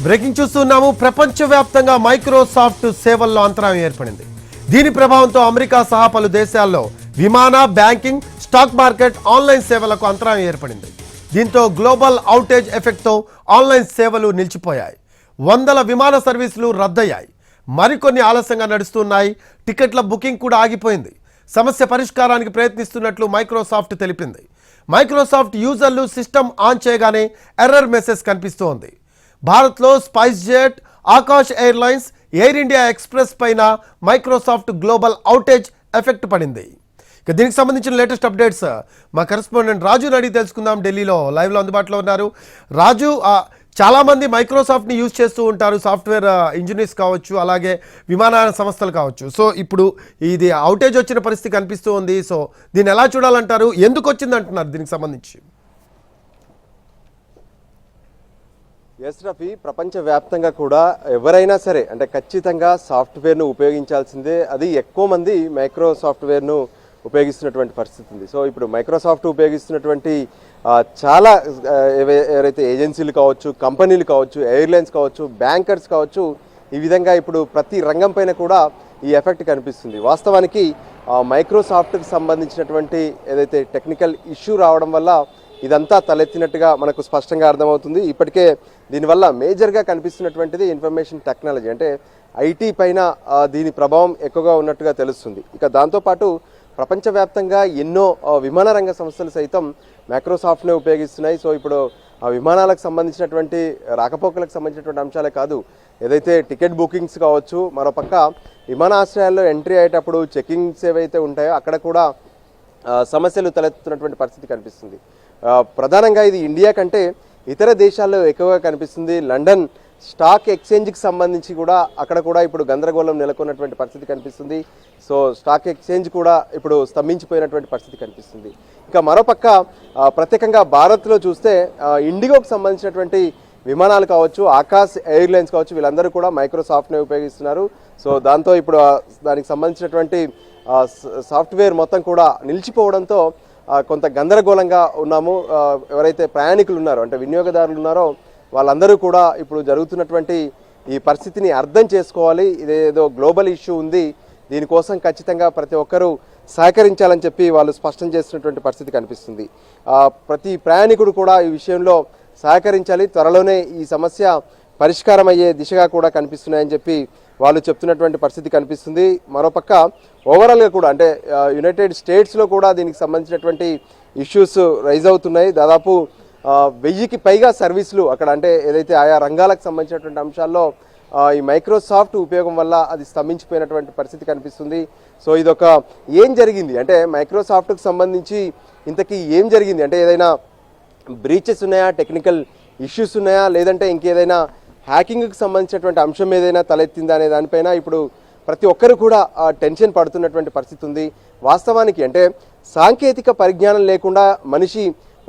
Breaking చూస్తున్నాము. ప్రపంచవ్యాప్తంగా Microsoft సేవల్లో అంతరాయం ఏర్పడింది. దీని ప్రభావంతో అమెరికా సహా పలు దేశాల్లో విమాన, బ్యాంకింగ్, స్టాక్ మార్కెట్, ఆన్లైన్ సేవలకు అంతరాయం ఏర్పడింది. దీంతో గ్లోబల్ అవుటేజ్ ఎఫెక్ట్తో ఆన్లైన్ సేవలు నిలిచిపోయాయి. వందల విమాన సర్వీసులు రద్దయ్యాయి. మరికొన్ని ఆలస్యంగా నడుస్తున్నాయి. టికెట్ల బుకింగ్ కూడా ఆగిపోయింది. సమస్య పరిష్కారానికి ప్రయత్నిస్తున్నట్లు మైక్రోసాఫ్ట్ తెలిపింది. మైక్రోసాఫ్ట్ యూజర్లు సిస్టమ్ ఆన్ చేయగానే ఎర్రర్ మెసేజ్ కనిపిస్తోంది. భారత్లో spice jet, Akash airlines, air India express పైన మైక్రోసాఫ్ట్ గ్లోబల్ అవుటేజ్ ఎఫెక్ట్ పడింది. ఇక దీనికి సంబంధించిన లేటెస్ట్ అప్డేట్స్ మా కరెస్పాండెంట్ రాజు అడిగి తెలుసుకుందాం. ఢిల్లీలో లైవ్లో అందుబాటులో ఉన్నారు. రాజు, చాలామంది మైక్రోసాఫ్ట్ని యూజ్ చేస్తూ ఉంటారు, సాఫ్ట్వేర్ ఇంజనీర్స్ కావచ్చు, అలాగే విమానయాన సంస్థలు కావచ్చు. సో ఇప్పుడు ఇది అవుటేజ్ వచ్చిన పరిస్థితి కనిపిస్తూ ఉంది. సో దీన్ని ఎలా చూడాలంటారు? ఎందుకు వచ్చింది అంటున్నారు దీనికి సంబంధించి? ఎస్ రఫీ, ప్రపంచవ్యాప్తంగా కూడా ఎవరైనా సరే అంటే ఖచ్చితంగా సాఫ్ట్వేర్ను ఉపయోగించాల్సిందే. అది ఎక్కువ మంది మైక్రో సాఫ్ట్వేర్ను ఉపయోగిస్తున్నటువంటి పరిస్థితి ఉంది. సో ఇప్పుడు మైక్రోసాఫ్ట్ ఉపయోగిస్తున్నటువంటి చాలా ఎవరైతే ఏజెన్సీలు కావచ్చు, కంపెనీలు కావచ్చు, ఎయిర్లైన్స్ కావచ్చు, బ్యాంకర్స్ కావచ్చు, ఈ విధంగా ఇప్పుడు ప్రతి రంగం పైన కూడా ఈ ఎఫెక్ట్ కనిపిస్తుంది. వాస్తవానికి మైక్రోసాఫ్ట్కి సంబంధించినటువంటి ఏదైతే టెక్నికల్ ఇష్యూ రావడం వల్ల ఇదంతా తలెత్తినట్టుగా మనకు స్పష్టంగా అర్థమవుతుంది. ఇప్పటికే దీనివల్ల మేజర్గా కనిపిస్తున్నటువంటిది ఇన్ఫర్మేషన్ టెక్నాలజీ, అంటే ఐటీ పైన దీని ప్రభావం ఎక్కువగా ఉన్నట్టుగా తెలుస్తుంది. ఇక దాంతోపాటు ప్రపంచవ్యాప్తంగా ఎన్నో విమాన రంగ సంస్థలు సైతం మైక్రోసాఫ్ట్నే ఉపయోగిస్తున్నాయి. సో ఇప్పుడు ఆ విమానాలకు సంబంధించినటువంటి రాకపోకలకు సంబంధించినటువంటి అంశాలే కాదు, ఏదైతే టికెట్ బుకింగ్స్ కావచ్చు, మరోపక్క విమానాశ్రయాల్లో ఎంట్రీ అయ్యేటప్పుడు చెకింగ్స్ ఏవైతే ఉంటాయో అక్కడ కూడా సమస్యలు తలెత్తుతున్నటువంటి పరిస్థితి కనిపిస్తుంది. ప్రధానంగా ఇది ఇండియా కంటే ఇతర దేశాల్లో ఎక్కువగా కనిపిస్తుంది. లండన్ స్టాక్ ఎక్స్చేంజ్కి సంబంధించి కూడా అక్కడ కూడా ఇప్పుడు గందరగోళం నెలకొన్నటువంటి పరిస్థితి కనిపిస్తుంది. సో స్టాక్ ఎక్స్చేంజ్ కూడా ఇప్పుడు స్తంభించిపోయినటువంటి పరిస్థితి కనిపిస్తుంది. ఇక మరోపక్క ప్రత్యేకంగా భారత్లో చూస్తే ఇండిగోకి సంబంధించినటువంటి విమానాలు కావచ్చు, ఆకాష్ ఎయిర్లైన్స్ కావచ్చు, వీళ్ళందరూ కూడా మైక్రోసాఫ్ట్నే ఉపయోగిస్తున్నారు. సో దాంతో ఇప్పుడు దానికి సంబంధించినటువంటి సాఫ్ట్వేర్ మొత్తం కూడా నిలిచిపోవడంతో కొంత గందరగోళంగా ఉన్నాము. ఎవరైతే ప్రయాణికులు ఉన్నారో అంటే వినియోగదారులు ఉన్నారో వాళ్ళందరూ కూడా ఇప్పుడు జరుగుతున్నటువంటి ఈ పరిస్థితిని అర్థం చేసుకోవాలి. ఇదేదో గ్లోబల్ ఇష్యూ ఉంది, దీనికోసం ఖచ్చితంగా ప్రతి ఒక్కరూ సహకరించాలని చెప్పి వాళ్ళు స్పష్టం చేస్తున్నటువంటి పరిస్థితి కనిపిస్తుంది. ప్రతి ప్రయాణికుడు కూడా ఈ విషయంలో సహకరించాలి. త్వరలోనే ఈ సమస్య పరిష్కారం అయ్యే దిశగా కూడా కనిపిస్తున్నాయని చెప్పి వాళ్ళు చెప్తున్నటువంటి పరిస్థితి కనిపిస్తుంది. మరోపక్క ఓవరాల్గా కూడా అంటే యునైటెడ్ స్టేట్స్లో కూడా దీనికి సంబంధించినటువంటి ఇష్యూస్ రైజ్ అవుతున్నాయి. దాదాపు 1000కి పైగా సర్వీసులు అక్కడ అంటే ఏదైతే ఆయా రంగాలకు సంబంధించినటువంటి అంశాల్లో ఈ మైక్రోసాఫ్ట్ ఉపయోగం వల్ల అది స్తంభించిపోయినటువంటి పరిస్థితి కనిపిస్తుంది. సో ఇదొక ఏం జరిగింది అంటే మైక్రోసాఫ్ట్కి సంబంధించి ఇంతకీ ఏం జరిగింది అంటే ఏదైనా బ్రీచెస్ ఉన్నాయా, టెక్నికల్ ఇష్యూస్ ఉన్నాయా, లేదంటే ఇంకేదైనా హ్యాకింగ్కి సంబంధించినటువంటి అంశం ఏదైనా తలెత్తిందా అనే దానిపైన ఇప్పుడు ప్రతి ఒక్కరు కూడా టెన్షన్ పడుతున్నటువంటి పరిస్థితి ఉంది. వాస్తవానికి అంటే సాంకేతిక పరిజ్ఞానం లేకుండా మనిషి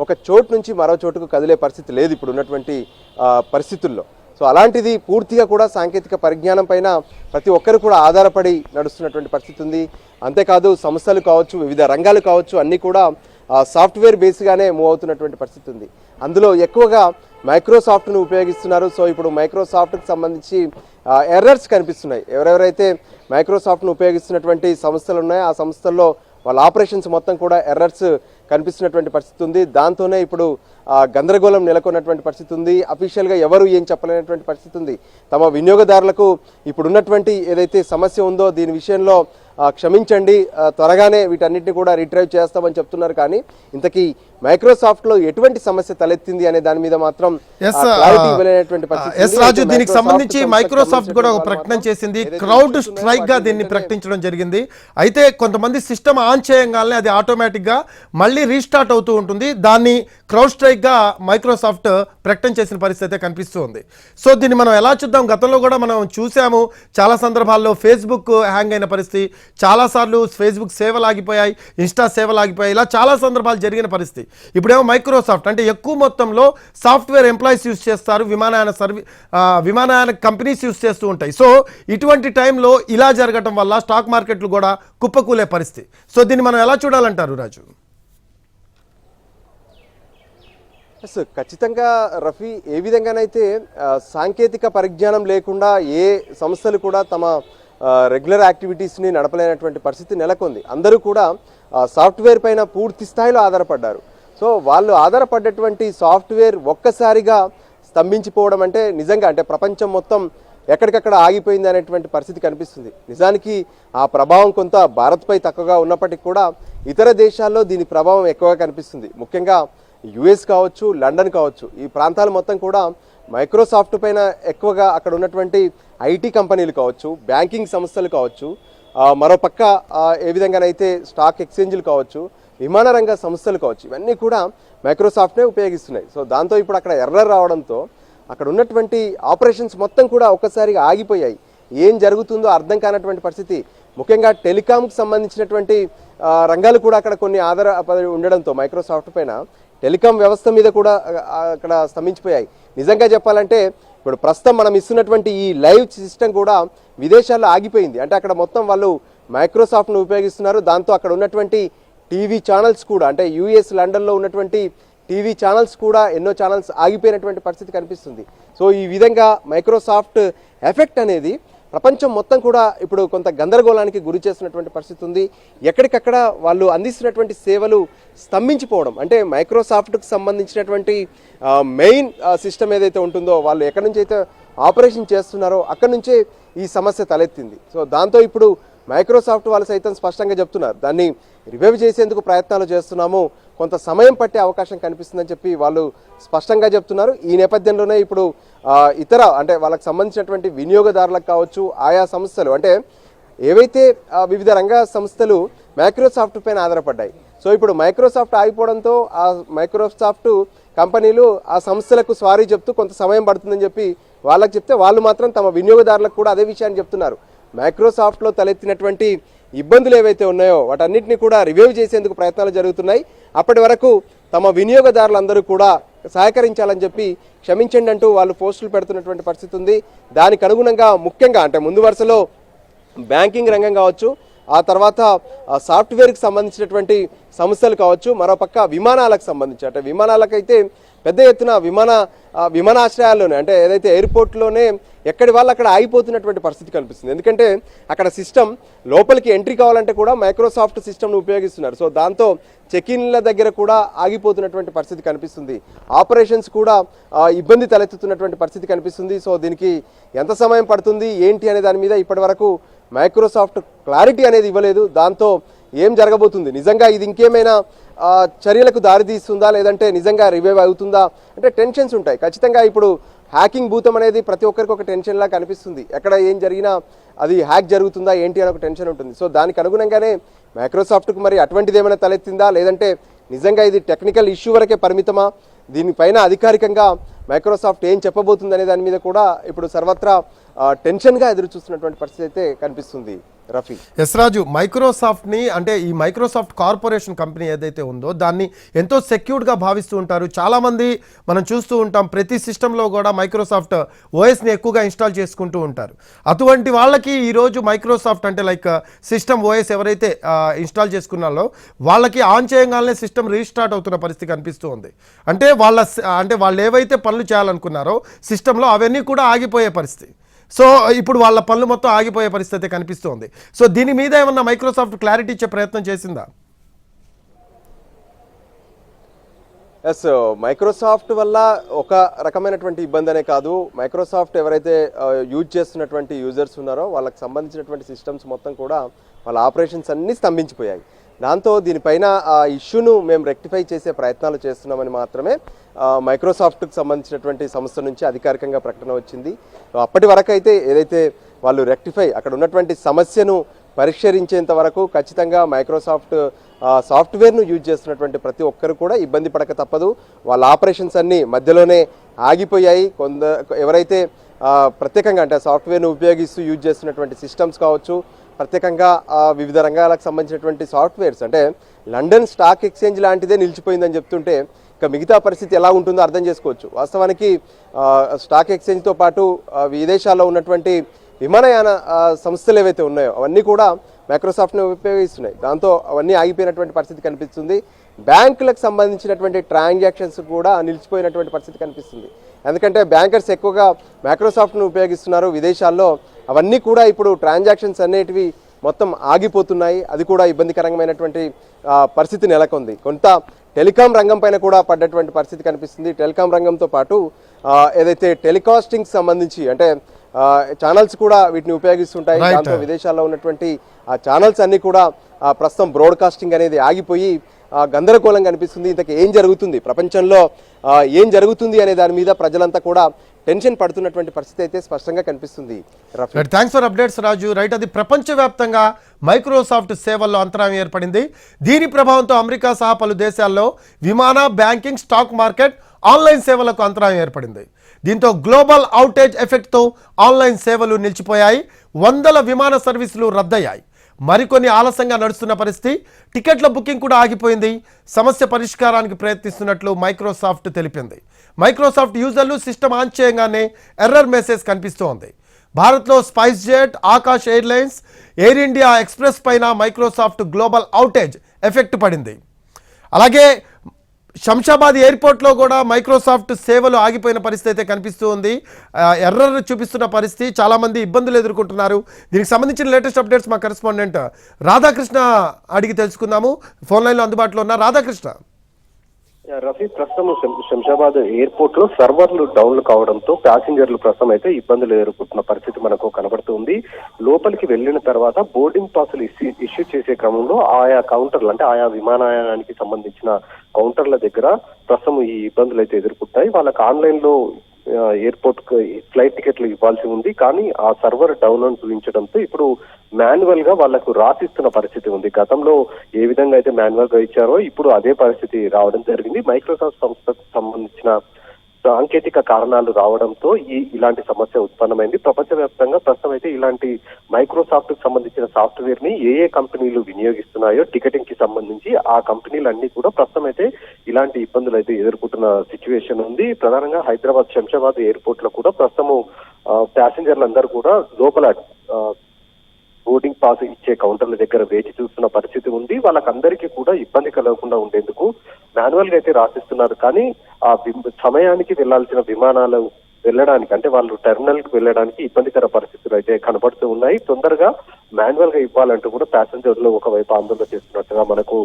ఒక చోటు నుంచి మరో చోటుకు కదిలే పరిస్థితి లేదు ఇప్పుడు ఉన్నటువంటి పరిస్థితుల్లో. సో అలాంటిది పూర్తిగా కూడా సాంకేతిక పరిజ్ఞానం పైన ప్రతి ఒక్కరు కూడా ఆధారపడి నడుస్తున్నటువంటి పరిస్థితి ఉంది. అంతేకాదు సంస్థలు కావచ్చు, వివిధ రంగాలు కావచ్చు, అన్నీ కూడా సాఫ్ట్వేర్ బేస్గానే మూవ్ అవుతున్నటువంటి పరిస్థితి ఉంది. అందులో ఎక్కువగా మైక్రోసాఫ్ట్ను ఉపయోగిస్తున్నారు. సో ఇప్పుడు మైక్రోసాఫ్ట్కి సంబంధించి ఎర్రర్స్ కనిపిస్తున్నాయి. ఎవరెవరైతే మైక్రోసాఫ్ట్ను ఉపయోగిస్తున్నటువంటి సంస్థలు ఉన్నాయో ఆ సంస్థల్లో వాళ్ళ ఆపరేషన్స్ మొత్తం కూడా ఎర్రర్స్ కనిపిస్తున్నటువంటి పరిస్థితి ఉంది. దాంతోనే ఇప్పుడు గందరగోళం నెలకొన్నటువంటి పరిస్థితి ఉంది. అఫీషియల్గా ఎవరు ఏం చెప్పలేనటువంటి పరిస్థితి ఉంది. తమ వినియోగదారులకు ఇప్పుడున్నటువంటి ఏదైతే సమస్య ఉందో దీని విషయంలో క్షమించండి, త్వరగానే వీటన్నిటిని కూడా రిట్రైవ్ చేస్తామని చెప్తున్నారు. కానీ ఇంతకీ మైక్రోసాఫ్ట్లో ఎటువంటి సమస్య తలెత్తింది అనే దాని మీద మాత్రం క్లారిటీ ఇవ్వలేనటువంటి పరిస్థితి. రాజు, దీనికి సంబంధించి మైక్రోసాఫ్ట్ కూడా ఒక ప్రకటన చేసింది. క్రౌడ్ స్ట్రైక్ గా దీన్ని ప్రకటించడం జరిగింది. అయితే కొంతమంది సిస్టమ్ ఆన్ చేయగానే అది ఆటోమేటిక్ గా మళ్ళీ రీస్టార్ట్ అవుతూ ఉంటుంది. దాన్ని క్రౌడ్ స్ట్రైక్ గా మైక్రోసాఫ్ట్ ప్రకటన చేసిన పరిస్థితి కనిపిస్తుంది. సో దీన్ని మనం ఎలా చూద్దాం? గతంలో కూడా మనం చూసాము, చాలా సందర్భాల్లో ఫేస్బుక్ హ్యాంగ్ అయిన పరిస్థితి, చాలాసార్లు ఫేస్బుక్ సేవలు ఆగిపోయాయి, ఇన్స్టా సేవలు ఆగిపోయాయి, ఇలా చాలా సందర్భాలు జరిగిన పరిస్థితి. ఇప్పుడేమో మైక్రోసాఫ్ట్ అంటే ఎక్కువ మొత్తంలో సాఫ్ట్వేర్ ఎంప్లాయీస్ యూజ్ చేస్తారు, విమానయాన కంపెనీస్ యూజ్ చేస్తూ ఉంటాయి. సో ఇటువంటి టైంలో ఇలా జరగటం వల్ల స్టాక్ మార్కెట్లు కూడా కుప్పకూలే పరిస్థితి. సో దీన్ని మనం ఎలా చూడాలంటారు రాజు? ఎస్ ఖచ్చితంగా రఫీ, ఏ విధంగానైతే సాంకేతిక పరిజ్ఞానం లేకుండా ఏ సంస్థలు కూడా తమ రెగ్యులర్ యాక్టివిటీస్ని నడపలేనటువంటి పరిస్థితి నెలకొంది. అందరూ కూడా సాఫ్ట్వేర్ పైన పూర్తి స్థాయిలో ఆధారపడ్డారు. సో వాళ్ళు ఆధారపడ్డటువంటి సాఫ్ట్వేర్ ఒక్కసారిగా స్తంభించిపోవడం అంటే నిజంగా అంటే ప్రపంచం మొత్తం ఎక్కడికక్కడ ఆగిపోయింది అనేటువంటి పరిస్థితి కనిపిస్తుంది. నిజానికి ఆ ప్రభావం కొంత భారత్పై తక్కువగా ఉన్నప్పటికీ కూడా ఇతర దేశాల్లో దీని ప్రభావం ఎక్కువగా కనిపిస్తుంది. ముఖ్యంగా యుఎస్ కావచ్చు, లండన్ కావచ్చు, ఈ ప్రాంతాలు మొత్తం కూడా మైక్రోసాఫ్ట్ పైన ఎక్కువగా అక్కడ ఉన్నటువంటి ఐటీ కంపెనీలు కావచ్చు, బ్యాంకింగ్ సంస్థలు కావచ్చు, మరోపక్క ఏ విధంగానైతే స్టాక్ ఎక్స్చేంజ్లు కావచ్చు, విమాన రంగ సంస్థలు కావచ్చు, ఇవన్నీ కూడా మైక్రోసాఫ్ట్నే ఉపయోగిస్తున్నాయి. సో దాంతో ఇప్పుడు అక్కడ ఎర్రర్ రావడంతో అక్కడ ఉన్నటువంటి ఆపరేషన్స్ మొత్తం కూడా ఒక్కసారిగా ఆగిపోయాయి. ఏం జరుగుతుందో అర్థం కానటువంటి పరిస్థితి. ముఖ్యంగా టెలికాంకి సంబంధించినటువంటి రంగాలు కూడా అక్కడ కొన్ని ఆధారపడి ఉండడంతో మైక్రోసాఫ్ట్ పైన టెలికాం వ్యవస్థ మీద కూడా అక్కడ స్తంభించిపోయాయి. నిజంగా చెప్పాలంటే ఇప్పుడు ప్రస్తుతం మనం ఇస్తున్నటువంటి ఈ లైవ్ సిస్టమ్ కూడా విదేశాల్లో ఆగిపోయింది. అంటే అక్కడ మొత్తం వాళ్ళు మైక్రోసాఫ్ట్ను ఉపయోగిస్తున్నారు. దాంతో అక్కడ ఉన్నటువంటి టీవీ ఛానల్స్ కూడా అంటే యుఎస్ లండన్లో ఉన్నటువంటి టీవీ ఛానల్స్ కూడా ఎన్నో ఛానల్స్ ఆగిపోయినటువంటి పరిస్థితి కనిపిస్తుంది. సో ఈ విధంగా మైక్రోసాఫ్ట్ ఎఫెక్ట్ అనేది ప్రపంచం మొత్తం కూడా ఇప్పుడు కొంత గందరగోళానికి గురి చేస్తున్నటువంటి పరిస్థితి ఉంది. ఎక్కడికక్కడ వాళ్ళు అందిస్తున్నటువంటి సేవలు స్తంభించిపోవడం అంటే మైక్రోసాఫ్ట్కి సంబంధించినటువంటి మెయిన్ సిస్టమ్ ఏదైతే ఉంటుందో వాళ్ళు ఎక్కడి నుంచి అయితే ఆపరేషన్ చేస్తున్నారో అక్కడి నుంచే ఈ సమస్య తలెత్తింది. సో దాంతో ఇప్పుడు మైక్రోసాఫ్ట్ వాళ్ళు సైతం స్పష్టంగా చెప్తున్నారు, దాన్ని రివైవ్ చేసేందుకు ప్రయత్నాలు చేస్తున్నాము, కొంత సమయం పట్టే అవకాశం కనిపిస్తుందని చెప్పి వాళ్ళు స్పష్టంగా చెప్తున్నారు. ఈ నేపథ్యంలోనే ఇప్పుడు ఇతర అంటే వాళ్ళకి సంబంధించినటువంటి వినియోగదారులకు కావచ్చు, ఆయా సంస్థలు అంటే ఏవైతే వివిధ రంగ సంస్థలు మైక్రోసాఫ్ట్ పైన ఆధారపడ్డాయి. సో ఇప్పుడు మైక్రోసాఫ్ట్ ఆగిపోవడంతో ఆ మైక్రోసాఫ్ట్ కంపెనీలు ఆ సంస్థలకు సారీ చెప్తూ కొంత సమయం పడుతుందని చెప్పి వాళ్ళకి చెప్తే వాళ్ళు మాత్రం తమ వినియోగదారులకు కూడా అదే విషయాన్ని చెప్తున్నారు. మైక్రోసాఫ్ట్లో తలెత్తినటువంటి ఇబ్బందులు ఏవైతే ఉన్నాయో వాటన్నిటిని కూడా రివ్యూ చేసేందుకు ప్రయత్నాలు జరుగుతున్నాయి. అప్పటి వరకు తమ వినియోగదారులందరూ కూడా సహకరించాలని చెప్పి క్షమించండి అంటూ వాళ్ళు పోస్టులు పెడుతున్నటువంటి పరిస్థితి ఉంది. దానికి అనుగుణంగా ముఖ్యంగా అంటే ముందు వరుసలో బ్యాంకింగ్ రంగం కావచ్చు, ఆ తర్వాత సాఫ్ట్వేర్కి సంబంధించినటువంటి సంస్థలు కావచ్చు, మరోపక్క విమానాలకు సంబంధించి అంటే విమానాలకైతే పెద్ద ఎత్తున విమానాశ్రయాల్లోనే అంటే ఏదైతే ఎయిర్పోర్ట్లోనే ఎక్కడి వాళ్ళు అక్కడ ఆగిపోతున్నటువంటి పరిస్థితి కనిపిస్తుంది. ఎందుకంటే అక్కడ సిస్టమ్ లోపలికి ఎంట్రీ కావాలంటే కూడా మైక్రోసాఫ్ట్ సిస్టమ్ను ఉపయోగిస్తున్నారు. సో దాంతో చెక్-ఇన్ల దగ్గర కూడా ఆగిపోతున్నటువంటి పరిస్థితి కనిపిస్తుంది. ఆపరేషన్స్ కూడా ఇబ్బంది తలెత్తుతున్నటువంటి పరిస్థితి కనిపిస్తుంది. సో దీనికి ఎంత సమయం పడుతుంది ఏంటి అనే దాని మీద ఇప్పటి వరకు మైక్రోసాఫ్ట్ క్లారిటీ అనేది ఇవ్వలేదు. దాంతో ఏం జరగబోతుంది, నిజంగా ఇది ఇంకేమైనా చర్యలకు దారితీస్తుందా లేదంటే నిజంగా రివైవ్ అవుతుందా అంటే టెన్షన్స్ ఉంటాయి ఖచ్చితంగా. ఇప్పుడు హ్యాకింగ్ భూతం అనేది ప్రతి ఒక్కరికి ఒక టెన్షన్లా కనిపిస్తుంది. ఎక్కడ ఏం జరిగినా అది హ్యాక్ జరుగుతుందా ఏంటి అని ఒక టెన్షన్ ఉంటుంది. సో దానికి అనుగుణంగానే మైక్రోసాఫ్ట్కు మరి అటువంటిది ఏమైనా తలెత్తిందా లేదంటే నిజంగా ఇది టెక్నికల్ ఇష్యూ వరకే పరిమితమా, దీనిపైన అధికారికంగా మైక్రోసాఫ్ట్ ఏం చెప్పబోతుంది అనే దాని మీద కూడా ఇప్పుడు సర్వత్రా టెన్షన్గా ఎదురు చూస్తున్నటువంటి పరిస్థితి అయితే కనిపిస్తుంది. రఫీ, ఎస్ రాజు, మైక్రోసాఫ్ట్ని అంటే ఈ మైక్రోసాఫ్ట్ కార్పొరేషన్ కంపెనీ ఏదైతే ఉందో దాన్ని ఎంతో సెక్యూర్డ్గా భావిస్తూ ఉంటారు. చాలామంది మనం చూస్తూ ఉంటాం ప్రతి సిస్టంలో కూడా మైక్రోసాఫ్ట్ ఓఎస్ని ఎక్కువగా ఇన్స్టాల్ చేసుకుంటూ ఉంటారు. అటువంటి వాళ్ళకి ఈరోజు మైక్రోసాఫ్ట్ అంటే లైక్ సిస్టమ్ ఓఎస్ ఎవరైతే ఇన్స్టాల్ చేసుకున్నారో వాళ్ళకి ఆన్ చేయగానే సిస్టమ్ రీస్టార్ట్ అవుతున్న పరిస్థితి కనిపిస్తూ ఉంది. అంటే వాళ్ళు ఏవైతే పనులు చేయాలనుకున్నారో సిస్టంలో అవన్నీ కూడా ఆగిపోయే పరిస్థితి. సో ఇప్పుడు వాళ్ళ పనులు మొత్తం ఆగిపోయే పరిస్థితి కనిపిస్తోంది. సో దీని మీద ఏమన్నా మైక్రోసాఫ్ట్ క్లారిటీ ఇచ్చే ప్రయత్నం చేసిందా? ఎస్, మైక్రోసాఫ్ట్ వల్ల ఒక రకమైనటువంటి ఇబ్బంది అనే కాదు, మైక్రోసాఫ్ట్ ఎవరైతే యూజ్ చేస్తున్నటువంటి యూజర్స్ ఉన్నారో వాళ్ళకి సంబంధించినటువంటి సిస్టమ్స్ మొత్తం కూడా వాళ్ళ ఆపరేషన్స్ అన్నీ స్తంభించిపోయాయి. దాంతో దీనిపైన ఆ ఇష్యూను మేము రెక్టిఫై చేసే ప్రయత్నాలు చేస్తున్నామని మాత్రమే మైక్రోసాఫ్ట్కి సంబంధించినటువంటి సంస్థ నుంచి అధికారికంగా ప్రకటన వచ్చింది. అప్పటి వరకు అయితే ఏదైతే వాళ్ళు రెక్టిఫై అక్కడ ఉన్నటువంటి సమస్యను పరిష్కరించేంత వరకు ఖచ్చితంగా మైక్రోసాఫ్ట్ సాఫ్ట్వేర్ను యూజ్ చేస్తున్నటువంటి ప్రతి ఒక్కరు కూడా ఇబ్బంది పడక తప్పదు. వాళ్ళ ఆపరేషన్స్ అన్నీ మధ్యలోనే ఆగిపోయాయి. ఎవరైతే ప్రత్యేకంగా అంటే సాఫ్ట్వేర్ను ఉపయోగిస్తూ యూజ్ చేస్తున్నటువంటి సిస్టమ్స్ కావచ్చు, ప్రత్యేకంగా వివిధ రంగాలకు సంబంధించినటువంటి సాఫ్ట్వేర్స్ అంటే లండన్ స్టాక్ ఎక్స్చేంజ్ లాంటిదే నిలిచిపోయిందని చెప్తుంటే ఇక మిగతా పరిస్థితి ఎలా ఉంటుందో అర్థం చేసుకోవచ్చు. వాస్తవానికి స్టాక్ ఎక్స్చేంజ్తో పాటు విదేశాల్లో ఉన్నటువంటి విమానయాన సంస్థలు ఏవైతే ఉన్నాయో అవన్నీ కూడా మైక్రోసాఫ్ట్ని ఉపయోగిస్తున్నాయి. దాంతో అవన్నీ ఆగిపోయినటువంటి పరిస్థితి కనిపిస్తుంది. బ్యాంకులకు సంబంధించినటువంటి ట్రాన్సాక్షన్స్ కూడా నిలిచిపోయినటువంటి పరిస్థితి కనిపిస్తుంది. ఎందుకంటే బ్యాంకర్స్ ఎక్కువగా మైక్రోసాఫ్ట్ను ఉపయోగిస్తున్నారు విదేశాల్లో. అవన్నీ కూడా ఇప్పుడు ట్రాన్సాక్షన్స్ అనేటివి మొత్తం ఆగిపోతున్నాయి. అది కూడా ఇబ్బందికరమైనటువంటి పరిస్థితి నెలకొంది. కొంత టెలికాం రంగం పైన కూడా పడ్డటువంటి పరిస్థితి కనిపిస్తుంది. టెలికాం రంగంతో పాటు ఏదైతే టెలికాస్టింగ్ సంబంధించి అంటే ఛానల్స్ కూడా వీటిని ఉపయోగిస్తుంటాయి. దాంతో విదేశాల్లో ఉన్నటువంటి ఆ ఛానల్స్ అన్నీ కూడా ప్రస్తుతం బ్రాడ్కాస్టింగ్ అనేది ఆగిపోయి గందరగోళం కనిపిస్తుంది. ఇంతకు ఏం జరుగుతుంది, ప్రపంచంలో ఏం జరుగుతుంది అనే దాని మీద ప్రజలంతా కూడా టెన్షన్ పడుతున్నటువంటి పరిస్థితి అయితే స్పష్టంగా కనిపిస్తుంది. Thanks for updates Raju. Right, అది ప్రపంచవ్యాప్తంగా మైక్రోసాఫ్ట్ సేవల్లో అంతరాయం ఏర్పడింది. దీని ప్రభావంతో అమెరికా సహా పలు దేశాల్లో విమాన, బ్యాంకింగ్, స్టాక్ మార్కెట్, ఆన్లైన్ సేవలకు అంతరాయం ఏర్పడింది. దీంతో గ్లోబల్ అవుటేజ్ ఎఫెక్ట్తో ఆన్లైన్ సేవలు నిలిచిపోయాయి. వందల విమాన సర్వీసులు రద్దయ్యాయి. మరికొన్ని ఆలస్యంగా నడుస్తున్న పరిస్థితి. టికెట్ల బుకింగ్ కూడా ఆగిపోయింది. సమస్య పరిష్కారానికి ప్రయత్నిస్తున్నట్లు మైక్రోసాఫ్ట్ తెలిపింది. మైక్రోసాఫ్ట్ యూజర్లు సిస్టమ్ ఆన్ చేయగానే ఎర్రర్ మెసేజ్ కనిపిస్తోంది. భారత్లో spice jet, Akash airlines, air India express పైన మైక్రోసాఫ్ట్ గ్లోబల్ అవుటేజ్ ఎఫెక్ట్ పడింది. అలాగే శంషాబాద్ ఎయిర్పోర్ట్లో కూడా మైక్రోసాఫ్ట్ సేవలు ఆగిపోయిన పరిస్థితి అయితే కనిపిస్తూ ఉంది. ఎర్రర్ చూపిస్తున్న పరిస్థితి, చాలామంది ఇబ్బందులు ఎదుర్కొంటున్నారు. దీనికి సంబంధించిన లేటెస్ట్ అప్డేట్స్ మా కరెస్పాండెంట్ రాధాకృష్ణ అడిగి తెలుసుకుందాము. ఫోన్ లైన్లో అందుబాటులో ఉన్న రాధాకృష్ణ. రఫీ, ప్రస్తుతం శంషాబాద్ ఎయిర్పోర్ట్ లో సర్వర్లు డౌన్లు కావడంతో ప్యాసింజర్లు ప్రస్తుతం అయితే ఇబ్బందులు ఎదుర్కొంటున్న పరిస్థితి మనకు కనబడుతుంది. లోపలికి వెళ్లిన తర్వాత బోర్డింగ్ పాసులు ఇష్యూ చేసే క్రమంలో ఆయా కౌంటర్లు అంటే ఆయా విమానయానానికి సంబంధించిన కౌంటర్ల దగ్గర ప్రస్తుతం ఈ ఇబ్బందులు అయితే ఎదుర్కొంటాయి. వాళ్ళకి ఆన్లైన్ లో ఎయిర్పోర్ట్ ఫ్లైట్ టికెట్లు ఇవ్వాల్సి ఉంది. కానీ ఆ సర్వర్ డౌన్ అని చూపించడంతో ఇప్పుడు మాన్యువల్ గా వాళ్లకు రాసిస్తున్న పరిస్థితి ఉంది. గతంలో ఏ విధంగా అయితే మాన్యువల్ గా ఇచ్చారో ఇప్పుడు అదే పరిస్థితి రావడం జరిగింది. మైక్రోసాఫ్ట్ సంస్థకు సంబంధించిన సాంకేతిక కారణాలు రావడంతో ఇలాంటి సమస్య ఉత్పన్నమైంది. ప్రపంచవ్యాప్తంగా ప్రస్తుతం అయితే ఇలాంటి మైక్రోసాఫ్ట్ కు సంబంధించిన సాఫ్ట్వేర్ ని ఏ కంపెనీలు వినియోగిస్తున్నాయో టికెటింగ్ కి సంబంధించి ఆ కంపెనీలు అన్ని కూడా ప్రస్తుతం అయితే ఇలాంటి ఇబ్బందులు అయితే ఎదుర్కొంటున్న సిచ్యువేషన్ ఉంది. ప్రధానంగా హైదరాబాద్ శంషాబాద్ ఎయిర్పోర్ట్ లో కూడా ప్రస్తుతం ప్యాసింజర్లందరూ కూడా లోపల బోర్డింగ్ పాస్ ఇచ్చే కౌంటర్ల దగ్గర వేచి చూస్తున్న పరిస్థితి ఉంది. వాళ్ళకందరికీ కూడా ఇబ్బంది కలగకుండా ఉండేందుకు మాన్యువల్ గా అయితే రాసిస్తున్నారు. కానీ ఆ సమయానికి వెళ్లాల్సిన విమానాలు వెళ్ళడానికి అంటే వాళ్ళు టెర్మినల్ కి వెళ్ళడానికి ఇబ్బందికర పరిస్థితులు అయితే కనబడుతూ ఉన్నాయి. తొందరగా మాన్యువల్ గా ఇవ్వాలంటూ కూడా ప్యాసింజర్లు ఒకవైపు ఆందోళన చేస్తున్నట్టుగా మనకు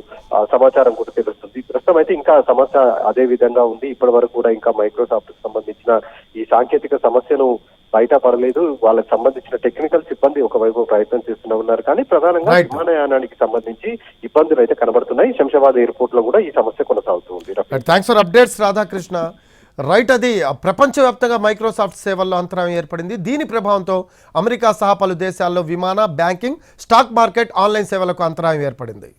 సమాచారం కూడా తెలుస్తుంది. ప్రస్తుతం అయితే ఇంకా సమస్య అదే విధంగా ఉంది. ఇప్పటి వరకు కూడా ఇంకా మైక్రోసాఫ్ట్ కు సంబంధించిన ఈ సాంకేతిక సమస్యను బయట పడలేదు. వాళ్ళకి సంబంధించిన టెక్నికల్ సిబ్బంది ఒకవైపు ప్రయత్నం చేస్తూనే ఉన్నారు. కానీ ప్రధానంగా విమానయానానికి సంబంధించి ఇబ్బందులు అయితే కనబడుతున్నాయి. శంషాబాద్ ఎయిర్పోర్ట్ లో కూడా ఈ సమస్య కొనసాగుతుంది. Thanks for updates Radhakrishna. Right, అది ప్రపంచవ్యాప్తంగా మైక్రోసాఫ్ట్ సేవల్లో అంతరాయం ఏర్పడింది. దీని ప్రభావంతో అమెరికా సహా పలు దేశాల్లో విమాన, బ్యాంకింగ్, స్టాక్ మార్కెట్, ఆన్లైన్ సేవలకు అంతరాయం ఏర్పడింది.